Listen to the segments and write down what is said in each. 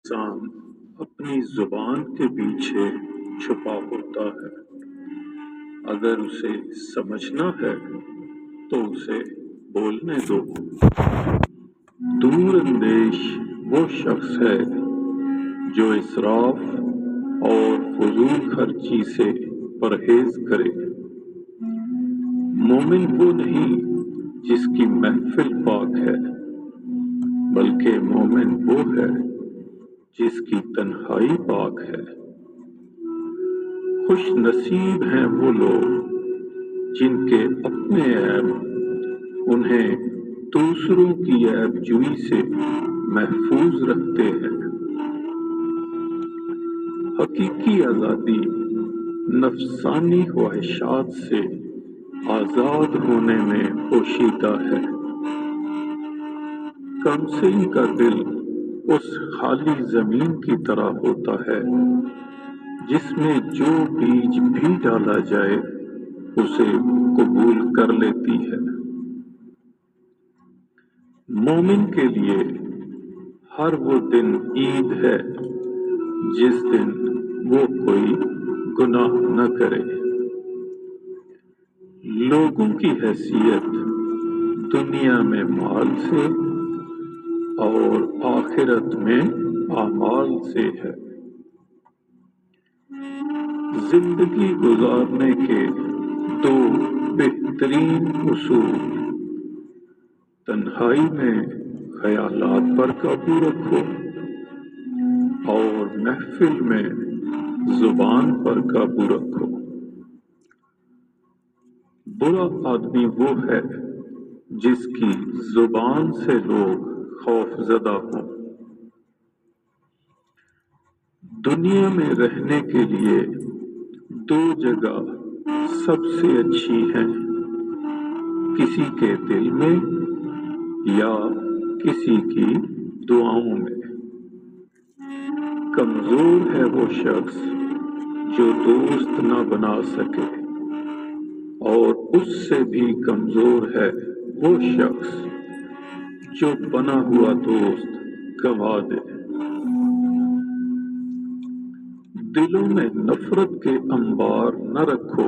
انسان اپنی زبان کے پیچھے چھپا ہوتا ہے۔ اگر اسے سمجھنا ہے تو اسے بولنے دو۔ دور اندیش وہ شخص ہے جو اسراف اور فضول خرچی سے پرہیز کرے۔ مومن وہ نہیں جس کی محفل پاک ہے، بلکہ مومن وہ ہے جس کی تنہائی پاک ہے۔ خوش نصیب ہیں وہ لوگ جن کے اپنے عیب انہیں دوسروں کی عیب جوئی سے محفوظ رکھتے ہیں۔ حقیقی آزادی نفسانی خواہشات سے آزاد ہونے میں پوشیدہ ہے۔ کمسن کا دل اس خالی زمین کی طرح ہوتا ہے جس میں جو بیج بھی ڈالا جائے اسے قبول کر لیتی ہے۔ مومن کے لیے ہر وہ دن عید ہے جس دن وہ کوئی گناہ نہ کرے۔ لوگوں کی حیثیت دنیا میں مال سے اور آخرت میں اعمال سے ہے۔ زندگی گزارنے کے دو بہترین اصول: تنہائی میں خیالات پر قابو رکھو اور محفل میں زبان پر قابو رکھو۔ برا آدمی وہ ہے جس کی زبان سے لوگ خوف زدہ ہوں۔ دنیا میں رہنے کے لیے دو جگہ سب سے اچھی ہیں: کسی کے دل میں یا کسی کی دعاؤں میں۔ کمزور ہے وہ شخص جو دوست نہ بنا سکے، اور اس سے بھی کمزور ہے وہ شخص جو بنا ہوا دوست گنوا دے۔ دلوں میں نفرت کے انبار نہ رکھو،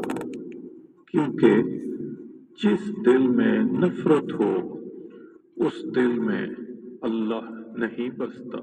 کیونکہ جس دل میں نفرت ہو اس دل میں اللہ نہیں بستا۔